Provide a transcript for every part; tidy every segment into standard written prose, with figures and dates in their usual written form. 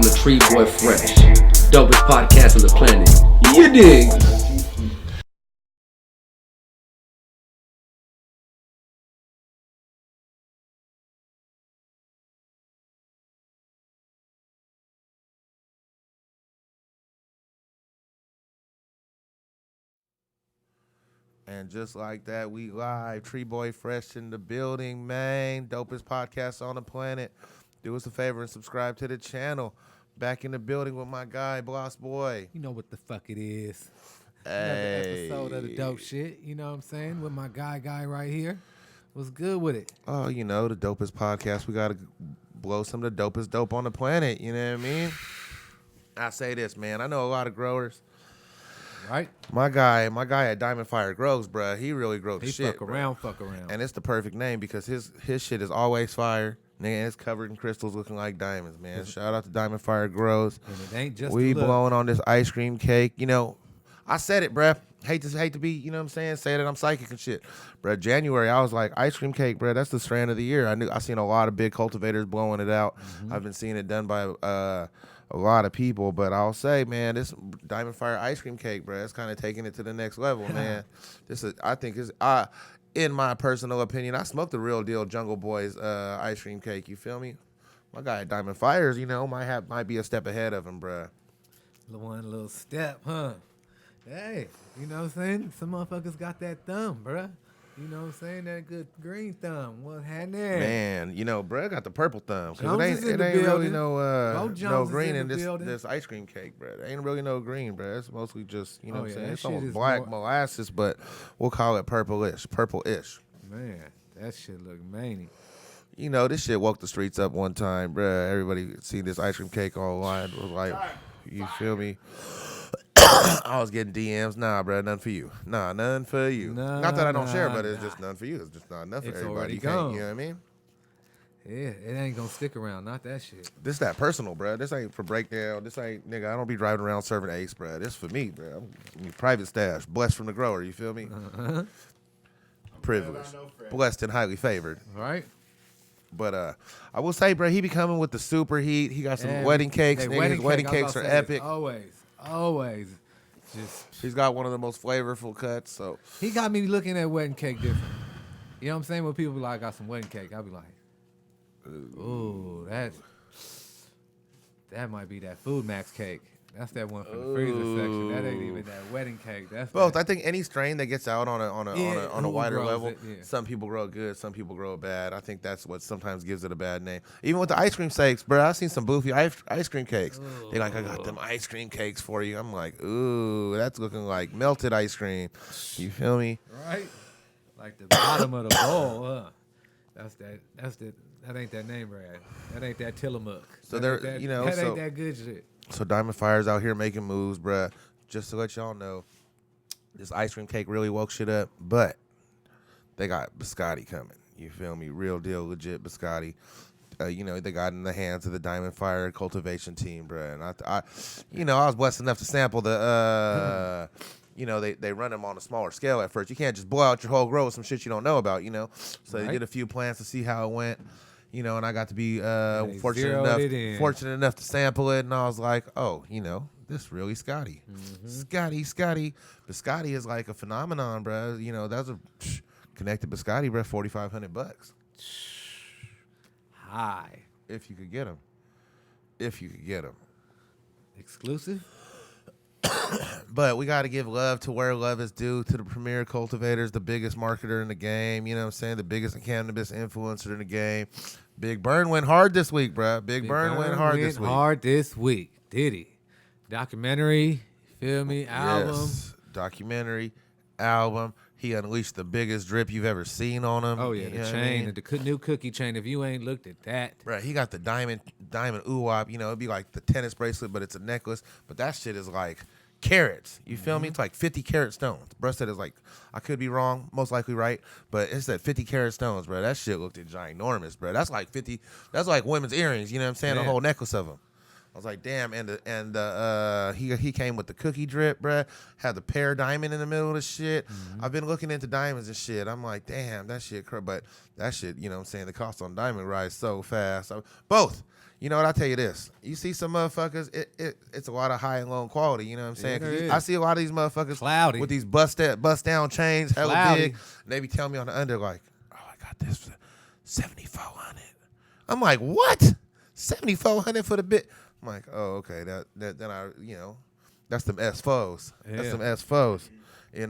from the Tree Boy Fresh. Dopest podcast on the planet. You dig? And just like that, we live. Tree Boy Fresh in the building, man. Dopest podcast on the planet. Do us a favor and subscribe to the channel. Back in the building with my guy, Boss Boy. You know what the fuck it is. Hey. Another episode of the dope shit. You know what I'm saying? With my guy right here. What's good with it? Oh, you know, the dopest podcast. We got to blow some of the dopest dope on the planet. You know what I mean? I say this, man. I know a lot of growers. Right? My guy at Diamond Fire grows, bruh. He really grows He shit. fuck around. And it's the perfect name because his shit is always fire. Nigga, it's covered in crystals looking like diamonds, man. Shout out to Diamond Fire Grows. And it ain't just we the look. blowing on this ice cream cake. You know, I said it, bruh. Hate to be, you know what I'm saying? Say that I'm psychic and shit. Bruh, January, I was like, ice cream cake, bruh, that's the strand of the year. I seen a lot of big cultivators blowing it out. Mm-hmm. I've been seeing it done by a lot of people, but I'll say, man, this Diamond Fire ice cream cake, bruh, it's kind of taking it to the next level, man. I think in my personal opinion, I smoked the real deal Jungle Boy's ice cream cake. You feel me? My guy at Diamond Fires, you know, might be a step ahead of him, bruh. One little step, huh? Hey, you know what I'm saying? Some motherfuckers got that thumb, bruh. You know what I'm saying? That good green thumb. What happened there? Man, you know, bruh got the purple thumb. Cause Jones it ain't really Jones no green in in this ice cream cake, bruh. There ain't really no green, bruh. It's mostly just, you know what I'm saying? That It's shit almost is black molasses, but we'll call it purple-ish. Man, that shit look manny. You know, this shit woke the streets up one time, bruh. Everybody seen this ice cream cake online. Was like, you feel me? I was getting DMs. Nah, bro, none for you. Nah, none for you. Not that I don't share, but it's just none for you. It's just not enough for everybody. You know what I mean? Yeah, it ain't gonna stick around. Not that shit. This that personal, bro. This ain't for breakdown. This ain't, nigga, I don't be driving around serving ace, bro. This for me, bro. I'm private stash. Blessed from the grower, you feel me? Privileged. Blessed and highly favored. Right? But I will say, bro, he be coming with the super heat. He got some wedding cakes. His wedding cakes are epic. Always. He's got one of the most flavorful cuts. So he got me looking at wedding cake different. You know what I'm saying? When people be like, I got some wedding cake, I'll be like, ooh, that might be that Food Max cake. That's that one from the freezer section. That ain't even that wedding cake. That's both. That. I think any strain that gets out on a wider level, yeah. Some people grow it good, some people grow it bad. I think that's what sometimes gives it a bad name. Even with the ice cream cakes, bro, I've seen some boofy ice cream cakes. They like, I got them ice cream cakes for you. I'm like, ooh, that's looking like melted ice cream. You feel me? Right? Like the bottom of the bowl, huh? That ain't that name brand. That ain't that Tillamook. So ain't that good shit. So Diamond Fire's out here making moves, bruh. Just to let y'all know, this ice cream cake really woke shit up, but they got biscotti coming. You feel me? Real deal, legit biscotti. You know, they got in the hands of the Diamond Fire cultivation team, bruh. And I was blessed enough to sample the, you know, they run them on a smaller scale at first. You can't just blow out your whole grow with some shit you don't know about, you know. So They did a few plants to see how it went. You know, and I got to be fortunate enough to sample it, and I was like, oh, you know, this really Scotty. Mm-hmm. Scotty. Biscotti is like a phenomenon, bro. You know, that's a connected biscotti, bro, $4,500. High. If you could get them. Exclusive? But we got to give love to where love is due, to the premier cultivators, the biggest marketer in the game, you know what I'm saying, the biggest cannabis influencer in the game. Big Burn went hard this week, bro. Big Burn went hard this week. Did he? Documentary, feel me, album. Yes, documentary, album. He unleashed the biggest drip you've ever seen on him. Oh, yeah, the chain, the new cookie chain. If you ain't looked at that. Bro, he got the diamond ooh-wop. You know, it'd be like the tennis bracelet, but it's a necklace. But that shit is like carats. You feel me? It's like 50 carat stones. Bro said it's like, I could be wrong, most likely right, but it's at 50 carat stones, bro. That shit looked ginormous, bro. That's like 50, that's like women's earrings, you know what I'm saying? Yeah. A whole necklace of them. I was like, damn, and he came with the cookie drip, bruh. Had the pear diamond in the middle of the shit. Mm-hmm. I've been looking into diamonds and shit. I'm like, damn, that shit, but that shit, you know what I'm saying, the cost on diamond rise so fast. Both. You know what? I'll tell you this. You see some motherfuckers, it's a lot of high and low quality. You know what I'm saying? 'Cause I see a lot of these motherfuckers Cloudy. with these bust down chains, hella Cloudy. big. And they be telling me on the under like, oh, I got this for 7,400. I'm like, what? 7,400 for the bit? I'm like, oh, okay. Then I, that's them S4s. That's Yeah. them S4s in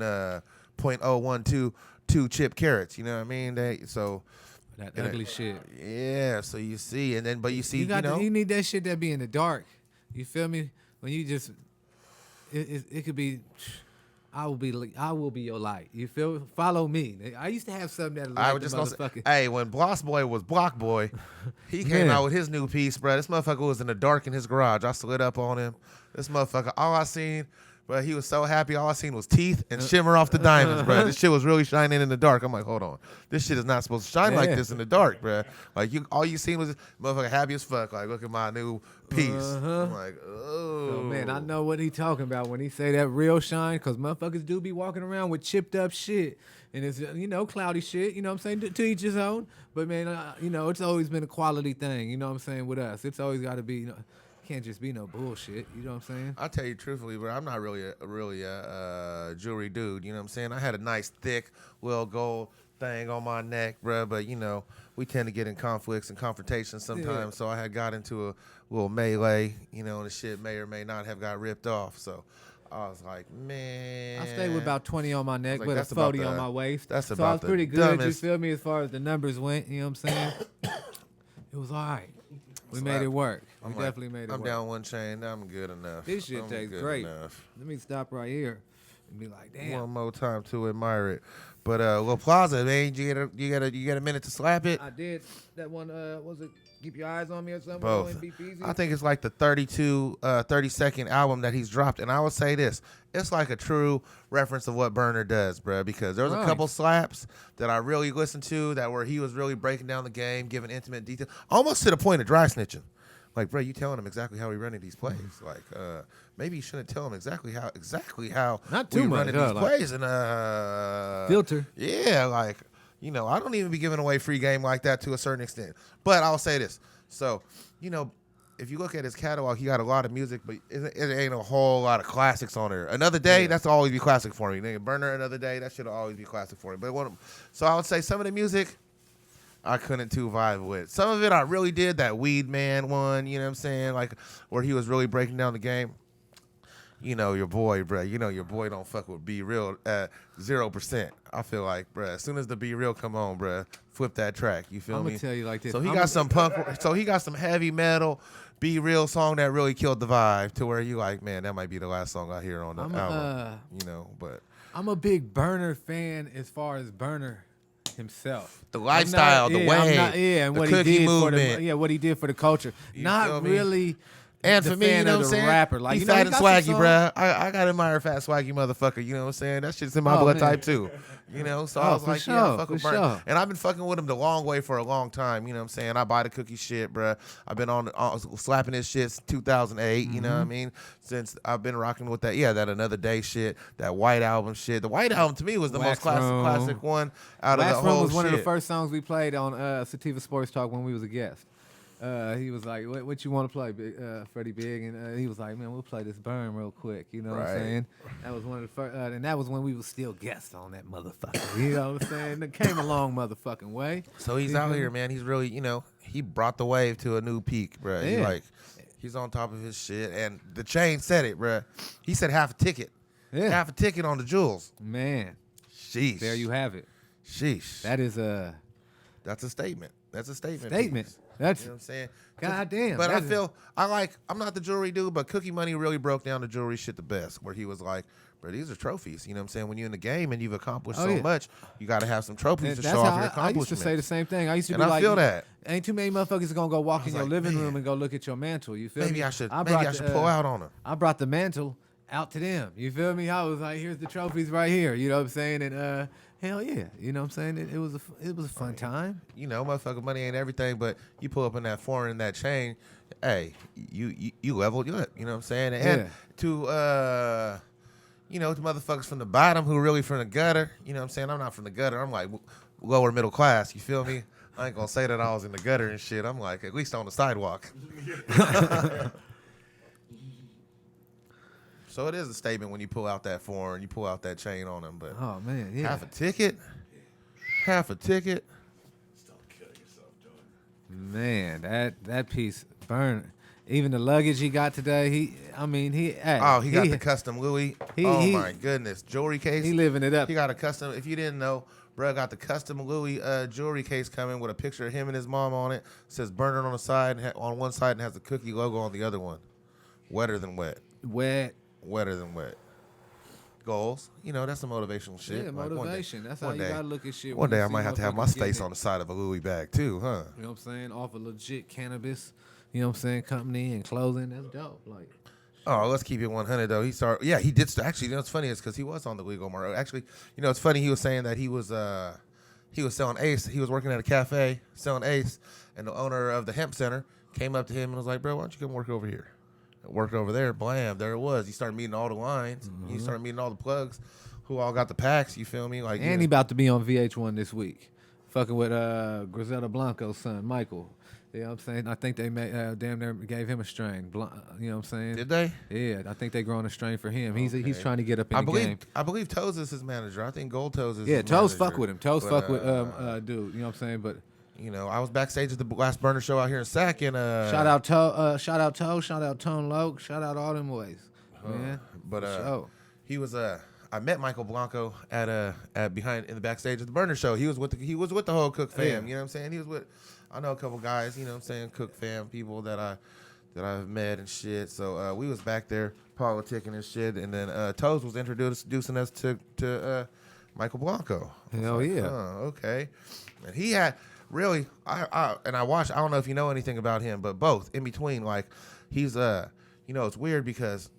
.0122 chip carats. You know what I mean? That ugly shit. Yeah, so you see, but you see, You need that shit that be in the dark. You feel me? When you just, it could be, I will be your light. You feel? Follow me. I used to have something that I was just gonna say, hey, when Bloss Boy was Block Boy, he came out with his new piece, bro. This motherfucker was in the dark in his garage. I slid up on him. This motherfucker, all I seen, bro, he was so happy. All I seen was teeth and shimmer off the diamonds, bro. This shit was really shining in the dark. I'm like, hold on, this shit is not supposed to shine like this in the dark, bro. Like all you seen was this motherfucker happy as fuck. Like, look at my new piece. I'm like, oh. So, man, I know what he talking about when he say that real shine, because motherfuckers do be walking around with chipped up shit. And it's, cloudy shit, you know what I'm saying, to each his own. But, man, it's always been a quality thing, you know what I'm saying, with us. It's always got to be, can't just be no bullshit, you know what I'm saying? I'll tell you truthfully, bro, I'm not really a jewelry dude, you know what I'm saying? I had a nice, thick, little gold thing on my neck, bro, but, we tend to get in conflicts and confrontations sometimes, so I had got into a little melee, and the shit may or may not have got ripped off, so I was like, man. I stayed with about 20 on my neck, like, but a that's about 40 on my waist. That's so about I was pretty the good, dumbest. you feel me, as far as the numbers went, you know what I'm saying? It was all right. We made it work. We definitely made it work. I'm down one chain. I'm good enough. This shit tastes great. Enough. Let me stop right here and be like, damn. One more time to admire it. But La Plaza, man, you get a minute to slap it? I did. That one, was it Keep Your Eyes on Me or something? Both. Be easy? I think it's like the 30-second album that he's dropped. And I would say this. It's like a true reference of what Burner does, bro, because there was a couple slaps that I really listened to where he was really breaking down the game, giving intimate detail, almost to the point of dry snitching. Like, bro, you telling him exactly how we running these plays. Like, maybe you shouldn't tell him exactly how Not too we much, running these like plays. And filter. Yeah, like, I don't even be giving away free game like that to a certain extent. But I'll say this. So, if you look at his catalog, he got a lot of music, but it ain't a whole lot of classics on there. Another Day, that's always be classic for me. Nigga, Burner, Another Day, that should always be classic for me. But so I would say some of the music I couldn't too vibe with. Some of it I really did. That Weed Man one, you know what I'm saying? Like, where he was really breaking down the game. Your boy, bruh. Your boy don't fuck with Be Real at 0%. I feel like, bruh, as soon as the Be Real come on, bruh, flip that track. You feel me? I'm going to tell you like this. So he got some punk. So he got some heavy metal, Be Real song that really killed the vibe to where you like, man, that might be the last song I hear on the album. But I'm a big Burner fan as far as Burner himself. The lifestyle, the way, and the what cookie he did movement. what he did for the culture. You Not feel me? really. And the for me, fan you know of what I'm the saying? rapper. Like, He you know, fat he and got some swaggy, bruh. I got to admire fat swaggy motherfucker. You know what I'm saying? That shit's in my blood type too. So I was for like, sure, yeah, I fuck for with Burner. sure. And I've been fucking with him the long way for a long time. You know what I'm saying? I buy the cookie shit, bruh. I've been on slapping his shit since 2008. You know what I mean? Since I've been rocking with that, that Another Day shit, that White Album shit. The White Album to me was the Wax most Room. classic one out of Wax the Room whole was one shit. of the first songs we played on Sativa Sports Talk when we was a guest. He was like, what you want to play, Freddie Big? And he was like, man, we'll play this Burn real quick. You know what I'm saying? That was one of the first, and that was when we was still guests on that motherfucker. You know what I'm saying? It came a long motherfucking way. So he's out here, man. He's really, he brought the wave to a new peak, bro. Yeah. He's on top of his shit. And the chain said it, bro. He said half a ticket. Yeah. Half a ticket on the jewels. Man, Sheesh. there you have it. Sheesh. That is That's a statement. That's a statement. statement. piece. That's You know what I'm saying? God damn. But that's I'm not the jewelry dude, but Cookie Money really broke down the jewelry shit the best, where he was like, bro, these are trophies. You know what I'm saying? When you're in the game and you've accomplished so much, you got to have some trophies to that's show how off your I accomplishments. used to say the same thing. I used to And be I like, feel that. Ain't too many motherfuckers gonna go walk in your like, living man. room and go look at your mantle. You feel me? Maybe I should brought pull out on him. I brought the mantle out to them. You feel me? I was like, here's the trophies right here. You know what I'm saying? And hell yeah, you know what I'm saying? It was a fun time. Motherfucker, money ain't everything, but you pull up in that foreign, in that chain, hey, you leveled up. You know what I'm saying? And to to motherfuckers from the bottom who really from the gutter. You know what I'm saying? I'm not from the gutter. I'm like lower middle class. You feel me? I ain't gonna say that I was in the gutter and shit. I'm like, at least on the sidewalk. So it is a statement when you pull out that foreign, you pull out that chain on them. But oh man, yeah. half a ticket. Stop killing yourself, John. Man, that piece burned. Even the luggage he got today, he got the custom Louis. My goodness, jewelry case. He living it up. He got a custom. If you didn't know, bro got the custom Louis jewelry case coming with a picture of him and his mom on it. It says "Burner" on the side, on one side, and has the cookie logo on the other one. Wetter than wet. Wetter than wet. Goals, that's some motivational shit. Yeah, motivation. That's how you gotta look at shit. One day I might have to have my face on the side of a Louis bag too, huh? You know what I'm saying? Off a legit cannabis, company and clothing. That's dope. Like, oh, let's keep it 100 though. He did. Actually, what's funny is because he was on the legal market. Actually, it's funny. He was saying that he was selling Ace. He was working at a cafe selling Ace, and the owner of the hemp center came up to him and was like, "Bro, why don't you come work over here?" Worked over there, blam, there it was. He started meeting all the lines. He started meeting all the plugs who all got the packs, you feel me? Like, and he about to be on VH1 this week. Fucking with Griselda Blanco's son, Michael. You know what I'm saying? I think they damn near gave him a strain. You know what I'm saying? Did they? Yeah, I think they growing a strain for him. He's trying to get up in the game. I believe Toes is his manager. I think Gold Toes is his Toes manager. fuck with him. Toes fuck with dude. You know what I'm saying? But I was backstage at the last Burner show out here in Sac, and shout out Toe, shout out Tone Loke, shout out all them boys, man. But he was I met Michael Blanco at behind in the backstage at the Burner show. He was with the whole Cook fam. Yeah. You know what I'm saying? He was with I know a couple guys. You know what I'm saying? Cook fam people that I've met and shit. So we was back there politicking and shit, and then Toes was introducing us to Michael Blanco. Hell yeah. Okay. And he had. Really, I watched. I don't know if you know anything about him, but both in between, like he's it's weird because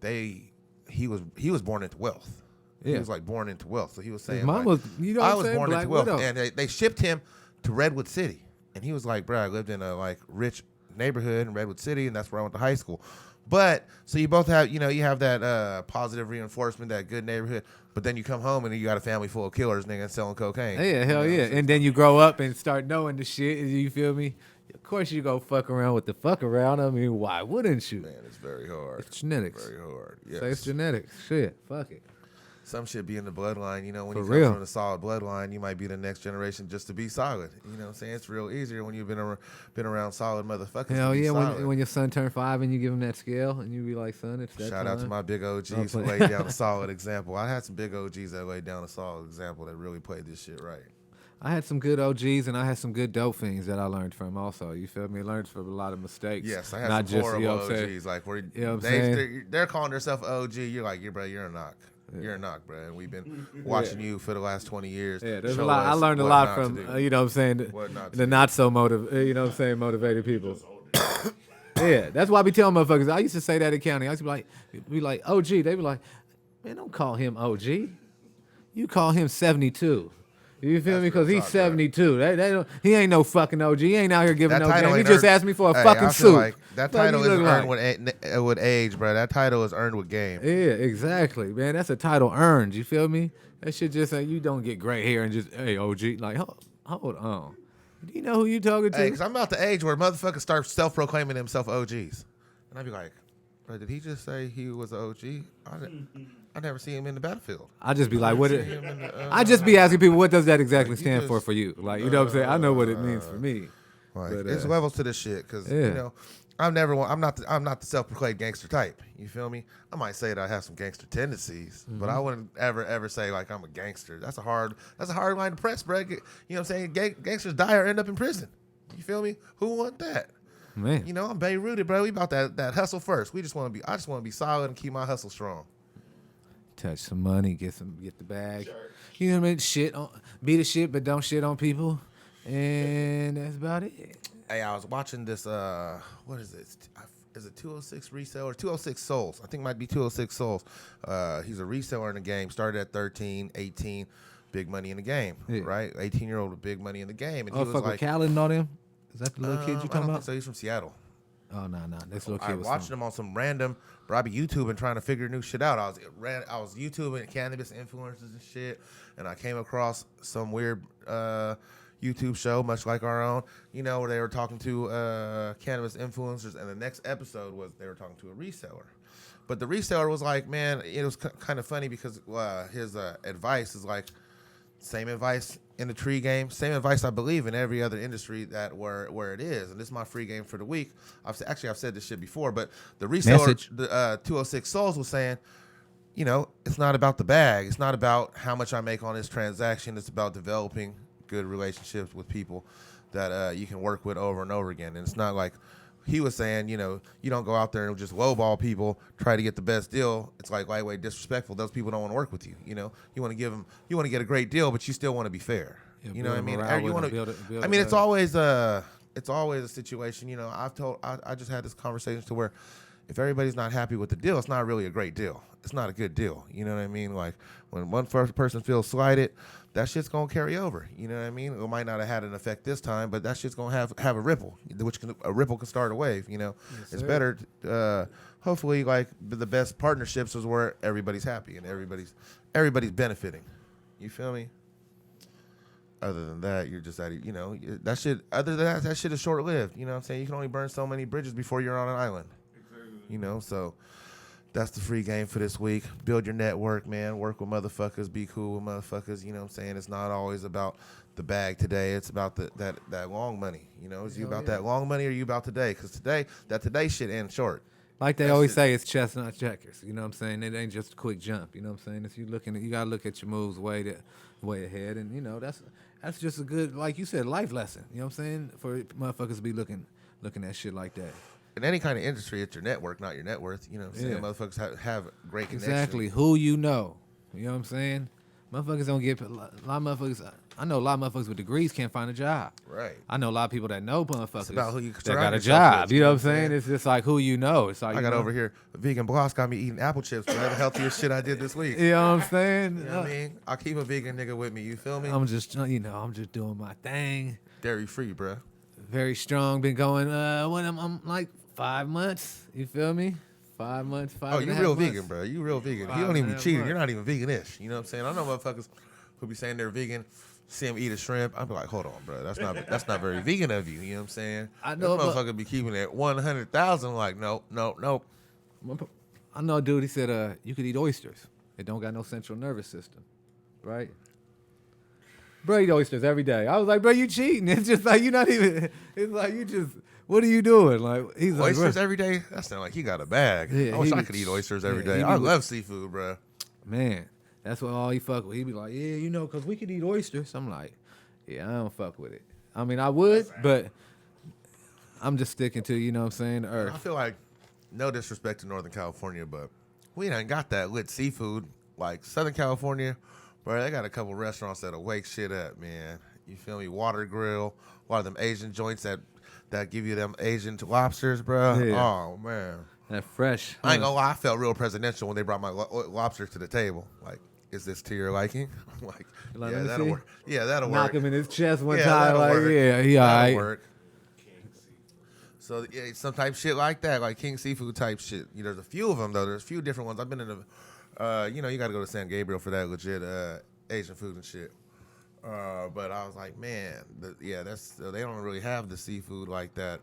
he was born into wealth. Yeah. He was like born into wealth. So he was saying, I was born into wealth, and they shipped him to Redwood City, and he was like, bro, I lived in a rich neighborhood in Redwood City, and that's where I went to high school. But so you both have, you have that positive reinforcement, that good neighborhood. But then you come home and you got a family full of killers, nigga, selling cocaine. Yeah, hell yeah. And then you grow up and start knowing the shit. You feel me? Of course you go fuck around with the fuck around. I mean, why wouldn't you? Man, it's very hard. It's genetics. Very hard. Yes. Say it's genetics. Shit, fuck it. Some shit be in the bloodline. When you come from a solid bloodline, you might be the next generation just to be solid. You know what I'm saying? It's real easier when you've been around solid motherfuckers. Hell yeah, when your son turned 5 and you give him that scale and you be like, son, it's that Shout out to my big OGs who laid down a solid example. I had some big OGs that laid down a solid example that really played this shit right. I had some good OGs and I had some good dope fiends that I learned from also. You feel me? Learned from a lot of mistakes. Yes, I had some horrible OGs. Like they're calling themselves OG. You're like, bro, you're a knock. Yeah. You're a knock, bro. And we've been watching you for the last 20 years. Yeah, there's a lot. I learned a lot from, you know what I'm saying, the not so motivated people. Yeah, that's why I be telling motherfuckers. I used to say that in county. I used to be like OG. They be like, man, don't call him OG. You call him 72. You feel me? Because he's 72. They don't, he ain't no fucking OG. He ain't out here giving no damn. He just asked me for a fucking suit. Like that title is earned with age, bro. That title is earned with game. Yeah, exactly, man. That's a title earned. You feel me? That shit just say you don't get gray hair and just, hey, OG. Like, hold on. Do you know who you talking to? Hey, because I'm about the age where motherfuckers start self-proclaiming themselves OGs. And I'd be like, bro, did he just say he was an OG? I never see him in the battlefield. I just be like, I just be asking people, what does that exactly stand for you? Like, you know what I'm saying? I know what it means for me. Like, there's levels to this shit because I'm not the self-proclaimed gangster type. You feel me? I might say that I have some gangster tendencies, but I wouldn't ever say like I'm a gangster. That's a hard line to press, bro. You know what I'm saying? Gangsters die or end up in prison. You feel me? Who want that? Man, I'm Beirut, bro. We about that hustle first. I just want to be solid and keep my hustle strong. Touch some money, get the bag. Sure. You know what I mean? Be the shit, but don't shit on people. And that's about it. Hey, I was watching this, what is it? Is it 206 reseller? 206 Souls. I think it might be 206 Souls. He's a reseller in the game. Started at 13, 18. Big money in the game, right? 18-year-old with big money in the game. And he was like, Khaled and all them? Is that the little kid you talking about? So he's from Seattle. Oh, no. This little kid was watching him on some random, bro, I be YouTubing trying to figure new shit out. I was YouTubing cannabis influencers and shit, and I came across some weird, YouTube show, much like our own, you know, where they were talking to cannabis influencers, and the next episode was they were talking to a reseller. But the reseller was like, man, it was kind of funny because his advice is like same advice in the tree game, same advice I believe in every other industry that where it is. And this is my free game for the week. I've said this shit before, but the reseller, the 206 Souls was saying, you know, it's not about the bag. It's not about how much I make on this transaction. It's about developing good relationships with people that you can work with over and over again. And it's not like he was saying, you know, you don't go out there and just lowball people, try to get the best deal. It's like lightweight disrespectful. Those people don't want to work with you. You know, you want to get a great deal, but you still want to be fair. Yeah, you know what I mean? You want to. I mean, it's always a situation. You know, I just had this conversation to where if everybody's not happy with the deal, it's not really a great deal. It's not a good deal. You know what I mean? Like when one first person feels slighted, that shit's gonna carry over. You know what I mean? It might not have had an effect this time, but that shit's gonna have a ripple, a ripple can start a wave. You know, yes, it's better. Hopefully, like the best partnerships is where everybody's happy and everybody's benefiting. You feel me? Other than that, you're just at you know that shit. Other than that shit is short lived. You know what I'm saying? You can only burn so many bridges before you're on an island. Exactly. You know, so. That's the free game for this week. Build your network, man. Work with motherfuckers. Be cool with motherfuckers. You know what I'm saying? It's not always about the bag today. It's about that long money. You know, is you about that long money or you about today? Because today shit ends short. Like they always say, it's chestnut checkers. You know what I'm saying? It ain't just a quick jump. You know what I'm saying? If you got to look at your moves way ahead. And, you know, that's just a good, like you said, life lesson. You know what I'm saying? For motherfuckers to be looking at shit like that. In any kind of industry, it's your network, not your net worth. You know what I'm saying? Motherfuckers have great connections. Exactly. Who you know. You know what I'm saying? Motherfuckers don't get... A lot of motherfuckers... I know a lot of motherfuckers with degrees can't find a job. Right. I know a lot of people that know motherfuckers it's about who you that got a job. With, you know what I'm saying? It's just like who you know. It's like I got over here. Vegan Bloss got me eating apple chips. But that's the healthiest shit I did this week. You know what I'm saying? You know what I mean? I'll keep a vegan nigga with me. You feel me? I'm just doing my thing. Dairy free, bruh. Very strong. Been going, when I'm like 5 months. You feel me? 5 months, 5 Oh, you real months. vegan, bro. You real vegan. You don't even be cheating. You're not even vegan-ish. You know what I'm saying? I know motherfuckers who be saying they're vegan, see them eat a shrimp. I'm like, hold on, bro. That's not very vegan of you. You know what I'm saying? I know. This motherfucker be keeping it 100,000. Like, nope. I know a dude, he said, you could eat oysters. It don't got no central nervous system, right? Bro, eat oysters every day. I was like, bro, you cheating. It's just like, you're not even, it's like, you just, what are you doing? Like, he's like, oysters every day? That sounds like he got a bag. Yeah, I wish I could eat oysters every day. I love seafood, bro. Man, that's what all he fuck with. He be like, yeah, you know, because we could eat oysters. I'm like, yeah, I don't fuck with it. I mean, I would, but I'm just sticking to, you know what I'm saying, the earth. I feel like, no disrespect to Northern California, but we ain't got that lit seafood. Like, Southern California, bro, they got a couple restaurants that'll wake shit up, man. You feel me? Water Grill, a lot of them Asian joints that give you them Asian lobsters, bro. Yeah. Oh, man. That fresh. I ain't gonna lie, I felt real presidential when they brought my lobsters to the table. Like, is this to your liking? I'm like, yeah, that'll work. Yeah, that'll work. Knock him in his chest one time. Like, work. Yeah, he all right. Work. So, yeah, some type shit like that, like King Seafood type shit. You know, there's a few of them, though. There's a few different ones. I've been in you know, you got to go to San Gabriel for that legit Asian food and shit. But I was like, man, they don't really have the seafood like that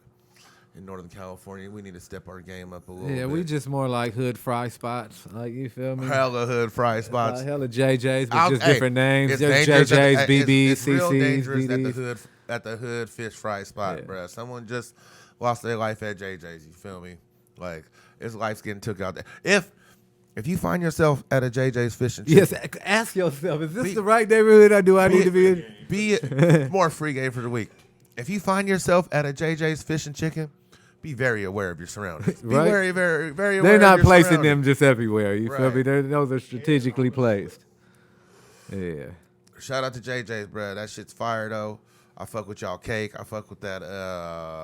in Northern California. We need to step our game up a little bit. Yeah, we just more like hood fry spots. Like, you feel me? Hella hood fry spots. Hella JJ's, but just different names. Just JJ's, BB's, CC's, real dangerous BD's. at the hood fish fry spot, bruh. Someone just lost their life at JJ's, you feel me? Like, his life's getting took out there. If you find yourself at a JJ's Fish and Chicken, yes, ask yourself, is this the right neighborhood I need to be in? Be it more free game for the week. If you find yourself at a JJ's Fish and Chicken, be very aware of your surroundings. Be very, very, very aware. They're not placing them just everywhere. You feel me? Those are strategically placed. Yeah. Shout out to JJ's, bro. That shit's fire though. I fuck with y'all cake. I fuck with that.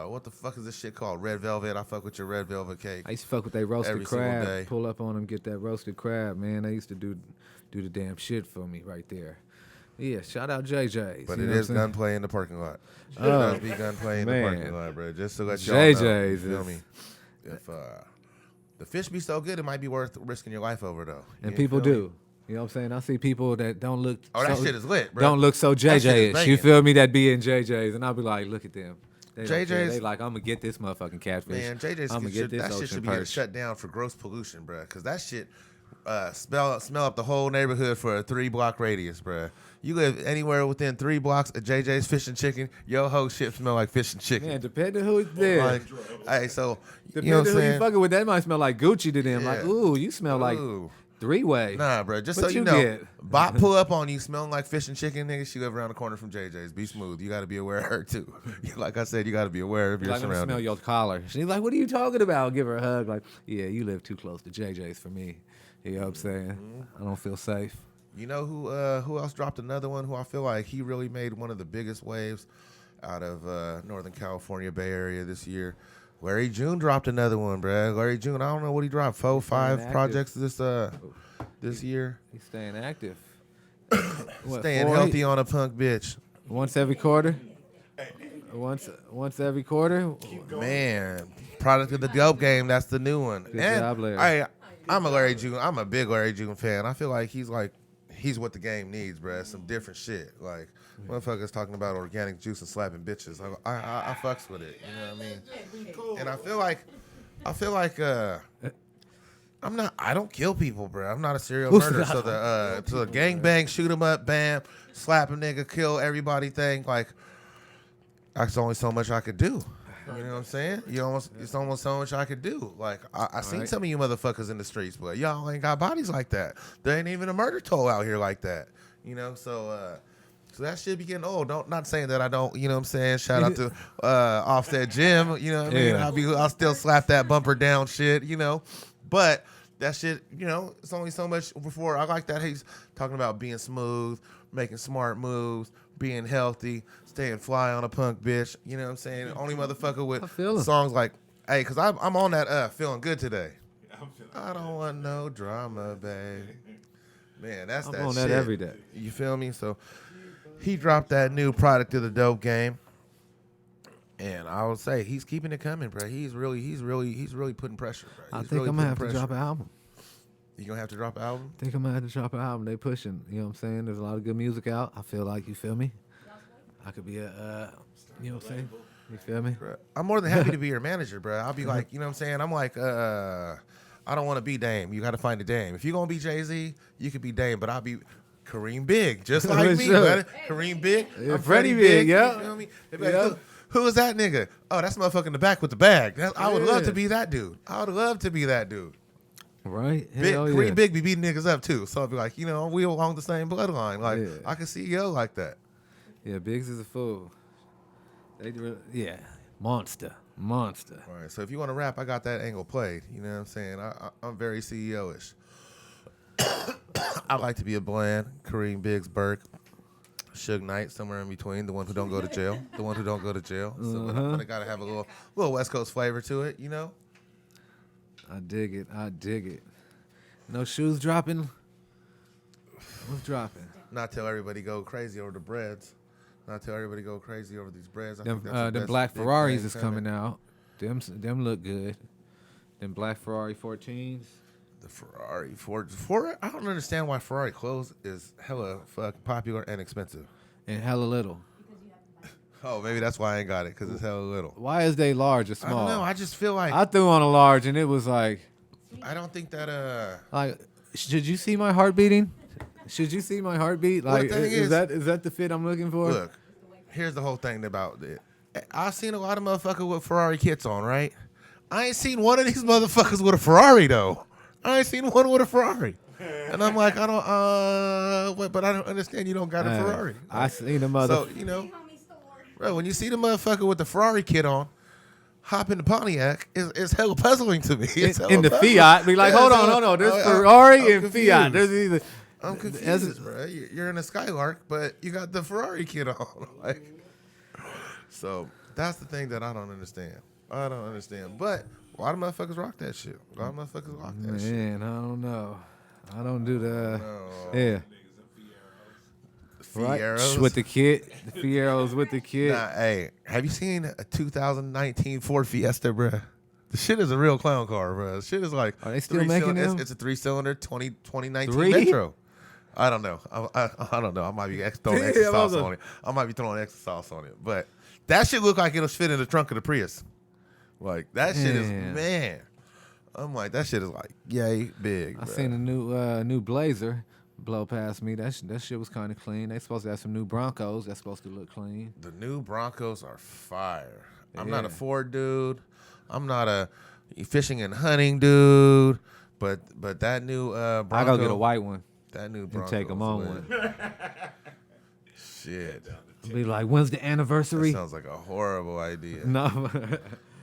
What the fuck is this shit called? Red velvet. I fuck with your red velvet cake. I used to fuck with that roasted crab. Pull up on them, get that roasted crab, man. They used to do the damn shit for me right there. Yeah, shout out JJ's. But it is gunplay in the parking lot. It does be gunplay in the parking lot, bro. Just to let y'all know. JJ's. You feel me? If the fish be so good, it might be worth risking your life over, though. And people do. You know what I'm saying? I see people that don't look. Oh, that shit is lit, bro. Don't look so That shit is JJ-ish. You banging. feel me? That be in JJ's, and I'll be like, look at them. They don't care. JJ's They like, I'm gonna get this motherfucking catfish. Man, JJ's I'm gonna get this that shit ocean should be getting perch. shut down for gross pollution, bro. Because that shit smell up the whole neighborhood for a 3-block radius, bro. You live anywhere within 3 blocks of JJ's Fish and Chicken, your whole shit smell like fish and chicken. Man, depending who's there. Like, hey, so Depending you know what I'm who saying? you fucking with, that might smell like Gucci to them. Yeah. Like, ooh, you smell like Ooh. 3-way. Nah, bro. Just What so you you know, get? Bot pull up on you smelling like fish and chicken, nigga. She live around the corner from JJ's. Be smooth. You got to be aware of her too. Like I said, you got to be aware of your Like, I'm gonna smell surroundings. your collar. She's like, what are you talking about? Give her a hug. Like, yeah, you live too close to JJ's for me. You know what I'm saying? Mm-hmm. I don't feel safe. You know who else dropped another one who I feel like he really made one of the biggest waves out of Northern California Bay Area this year? Larry June dropped another one, bruh. Larry June, I don't know what he dropped. 4, 5 active. projects this year. He's staying active. Staying 4? healthy on a punk bitch. Once every quarter. Once every quarter. Man, product of the dope game. That's the new one. Good job, Larry. I'm a big Larry June fan. I feel like he's what the game needs, bruh. Some different shit. Like motherfuckers talking about organic juice and slapping bitches. I fucks with it. You know what I mean? And I feel like I don't kill people, bro. I'm not a serial murderer. So the gang bang, shoot 'em up, bam, slap a nigga, kill everybody thing. Like that's only so much I could do. You know what I'm saying? It's almost so much I could do. Like I seen Right. some of you motherfuckers in the streets, but y'all ain't got bodies like that. There ain't even a murder toll out here like that. You know, so that shit be getting old. Not saying that I don't, you know what I'm saying? Shout out to Offset Jim, you know what I mean? Yeah. I'll still slap that bumper down shit, you know. But that shit, you know, it's only so much before. I like that he's talking about being smooth, making smart moves, being healthy, staying fly on a punk bitch. You know what I'm saying? Only motherfucker I feel with him. songs like, hey, because I'm on that feeling good today. I don't want no drama, babe. Man, that's I'm that on shit. that every day. You feel me? So he dropped that new product of the dope game. And I would say he's keeping it coming, bro. He's really putting pressure, bro. I He's think really I'm gonna have putting to drop pressure. an album. You gonna have to drop an album? I think I'm gonna have to drop an album. They pushing. You know what I'm saying? There's a lot of good music out. I feel like, you feel me? I could be you know what I'm saying? You feel me? Bruh, I'm more than happy to be your manager, bro. I'll be like, you know what I'm saying? I'm like, I don't want to be Dame. You got to find a Dame. If you're going to be Jay-Z, you could be Dame, but I'll be Kareem Big, just like me, Sure. brother. Kareem Big. Yeah, I'm Freddie Big, yeah. You feel me? They be like, Yeah. who is that nigga? Oh, that's motherfucker in the back with the bag. I would love Yeah. to be that dude. I would love to be that dude. Right? Big, Hell Kareem yeah. Big be beating niggas up, too. So I'll be like, you know, we along the same bloodline. Like, Yeah. I can see yo like that. Yeah, Biggs is a fool. Yeah, monster. All right, so if you want to rap, I got that angle played. You know what I'm saying? I'm very CEO-ish. I like to be a blend. Kareem Biggs, Burke, Suge Knight, somewhere in between. The one who don't go to jail. So but I got to have a little West Coast flavor to it, you know? I dig it. No shoes dropping. What's dropping? Not till everybody go crazy over the breads. Not till everybody go crazy over these breads. I Them, think that's the them best black big Ferraris thing is coming out. Them look good. Them black Ferrari 14s. The Ferrari Ford. I don't understand why Ferrari clothes is hella fucking popular and expensive. And hella little. Oh, maybe that's why I ain't got it, because it's hella little. Why is they large or I small? don't know. I just feel like I threw on a large and it was like I don't think that should you see my heart beating? Should you see my heartbeat? Well, the Like thing is that the fit I'm looking for? look, here's the whole thing about it. I've seen a lot of motherfuckers with Ferrari kits on, right? I ain't seen one of these motherfuckers with a Ferrari though. I ain't seen one with a Ferrari. And I'm like, I don't but I don't understand you don't got a Ferrari. I seen the mother. So, you know, bro, when you see the motherfucker with the Ferrari kit on, hop in the Pontiac, it's hella puzzling to me. It's hella in the puzzling. Fiat, be like, Yeah, hold so- on. There's I'm Ferrari and confused. Fiat. There's either. I'm confused, bro. You're in a Skylark, but you got the Ferrari kit on. Like, so that's the thing that I don't understand. But a lot of motherfuckers rock that shit. Man, I don't know. I don't do the. No. Yeah. Right. Fieros. With the kit. The Fieros with the kit. Nah, hey, have you seen a 2019 Ford Fiesta, bro? The shit is a real clown car, bro. The shit is like. Are they still making them? It's a 3-cylinder 2019 Three? Metro. I don't know. I don't know. I might be throwing extra sauce on it. I might be throwing extra sauce on it. But that shit look like it'll fit in the trunk of the Prius. Like, that shit is, man. I'm like, that shit is like, yay, big. I seen a new Blazer blow past me. That shit was kind of clean. They supposed to have some new Broncos. That's supposed to look clean. The new Broncos are fire. I'm not a Ford dude. I'm not a fishing and hunting dude. But that new Bronco. I go get a white one. That new Bronco. And take them on one. Shit. Be like, when's the anniversary? That sounds like a horrible idea. No.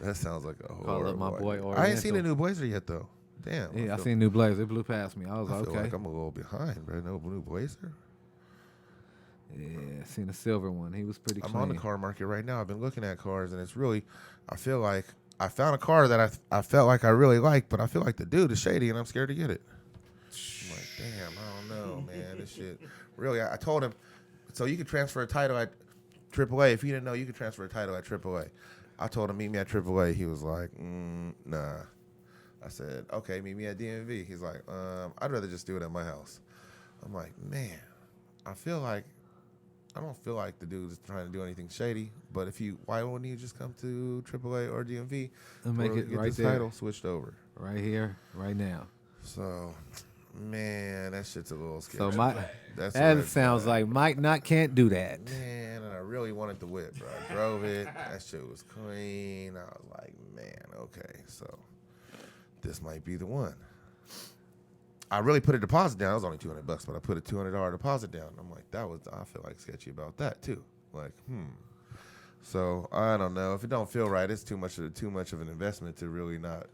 That sounds like a horrible Call up my boy idea. I ain't seen a new Blazer yet, though. Damn. Yeah, I seen new Blazer. It blew past me. I was like, feel okay. like I'm a little behind, bro. No new Blazer. Yeah, seen a silver one. He was pretty clean. I'm on the car market right now. I've been looking at cars, and it's really, I feel like I found a car that I felt like I really liked, but I feel like the dude is shady, and I'm scared to get it. I'm like, damn, I don't know, man. This shit. Really, I told him, so you could transfer a title at AAA. If you didn't know, you could transfer a title at AAA. I told him, meet me at AAA. He was like, nah. I said, okay, meet me at DMV. He's like, I'd rather just do it at my house. I'm like, man, I don't feel like the dude is trying to do anything shady. But why wouldn't you just come to AAA or DMV and make it get right this there, title switched over, right here, right now? So, man, that shit's a little scary. So that sounds like Mike can't do that. Man, and I really wanted the whip, bro. I drove it. That shit was clean. I was like, man, okay, so this might be the one. I really put a deposit down. It was only $200, but I put a $200 deposit down. I'm like, I feel like sketchy about that too. Like, So I don't know. If it don't feel right, it's too much of an investment to really not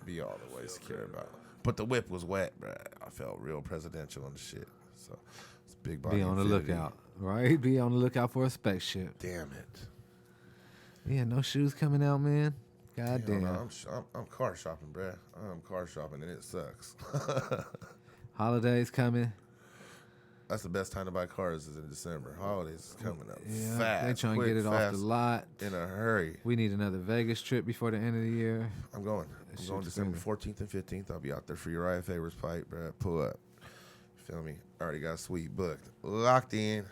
be all the way secure about. But the whip was wet, bro. I felt real presidential on the shit. So it's big body. Be on the lookout, right? Be on the lookout for a spaceship. Damn it. Yeah, no shoes coming out, man. God damn. No, I'm car shopping, bro. I'm car shopping and it sucks. Holidays coming. That's the best time to buy cars is in December. Holidays is coming up fast. They trying to get it off the lot in a hurry. We need another Vegas trip before the end of the year. I'm going December 14th and 15th. I'll be out there for Uriah Favors pipe, bro. Pull up. Feel me? Already got a suite booked. Locked in.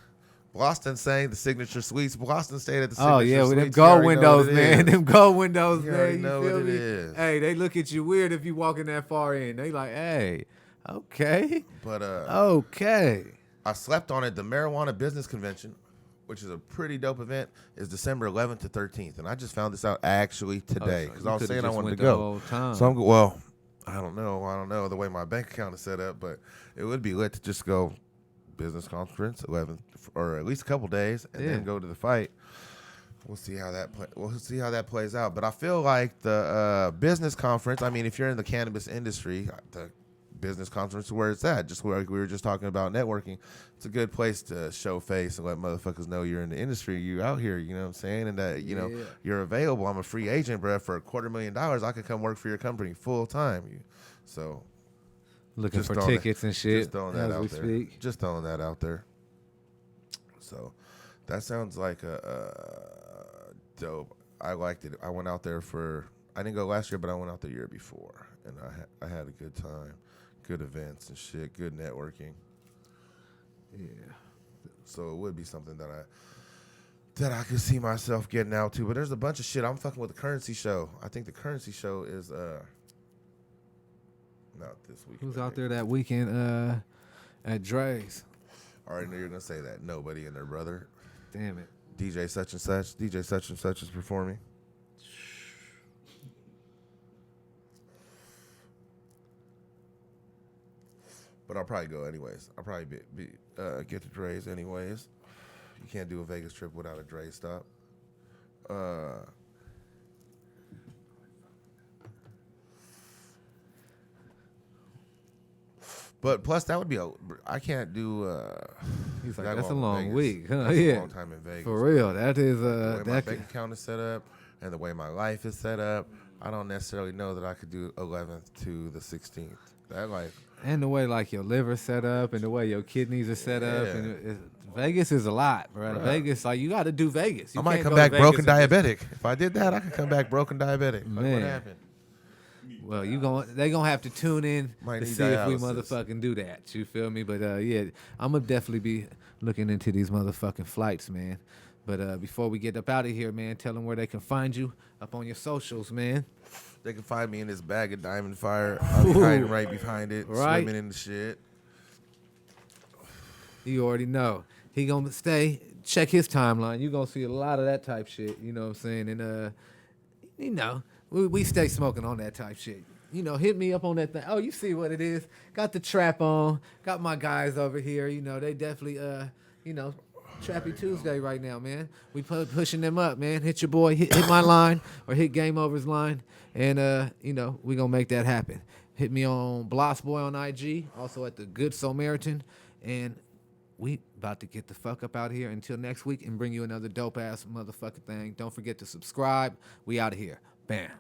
Boston saying the signature suites. Boston stayed at the signature suites. With them gold windows, man. Them gold windows, you man. You know feel what me? It is. Hey, they look at you weird if you walking that far in. They like, hey, okay. But okay. I slept on it. The Marijuana Business Convention, which is a pretty dope event, is December 11th to 13th. And I just found this out actually today because I was saying I wanted to go. So I don't know the way my bank account is set up, but it would be lit to just go business conference 11th or at least a couple days and then go to the fight. We'll see how that plays out. But I feel like the business conference, I mean, if you're in the cannabis industry, the business conference is where it's at. Just where we were just talking about networking. It's a good place to show face and let motherfuckers know you're in the industry. You out here, you know what I'm saying? And that, you know, you're available. I'm a free agent, bro. For $250,000, I could come work for your company full time. So looking for tickets and shit. Just throwing that out there. Just throwing that out there. So that sounds like a dope. I liked it. I went out there I didn't go last year, but I went out the year before, and I had a good time. Good events and shit. Good networking. Yeah. So it would be something that I could see myself getting out to. But there's a bunch of shit. I'm fucking with the Currency Show. I think the Currency Show is not this week. Who's out there that weekend at Dre's? I already knew you were gonna say that. Nobody and their brother. Damn it. DJ such and such is performing. But I'll probably go anyways. I'll probably get to Dre's anyways. You can't do a Vegas trip without a Dre stop. But plus that would be I can't do. He's like, that's a long week, huh? That's a long time in Vegas. For real, that is the way my bank account is set up and the way my life is set up. I don't necessarily know that I could do 11th to the 16th. And the way like your liver's set up and the way your kidneys are set up, and Vegas is a lot, bro. Right. Vegas, like you got to do Vegas. I might come back broken diabetic. If I did that, I could come back broken diabetic. Man. Like, what happened? Well, they gonna have to tune in Might to need see if we dialysis. motherfucking do that. You feel me? But yeah, I'm gonna definitely be looking into these motherfucking flights, man. But before we get up out of here, man, tell them where they can find you up on your socials, man. They can find me in this bag of Diamond Fire. I'll be hiding right behind it, Right. swimming in the shit. You already know. He gonna check his timeline. You gonna see a lot of that type shit. You know what I'm saying? And you know, we stay smoking on that type shit. You know, hit me up on that thing. Oh, you see what it is? Got the trap on. Got my guys over here. You know, they definitely you know, Trappy Tuesday right now, man. We pushing them up, man. Hit your boy, hit my line or hit Game Over's line, and you know, we gonna make that happen. Hit me on Bloss Boy on IG, also at the Good Samaritan, and we about to get the fuck up out of here until next week and bring you another dope ass motherfucking thing. Don't forget to subscribe. We out of here. Bam.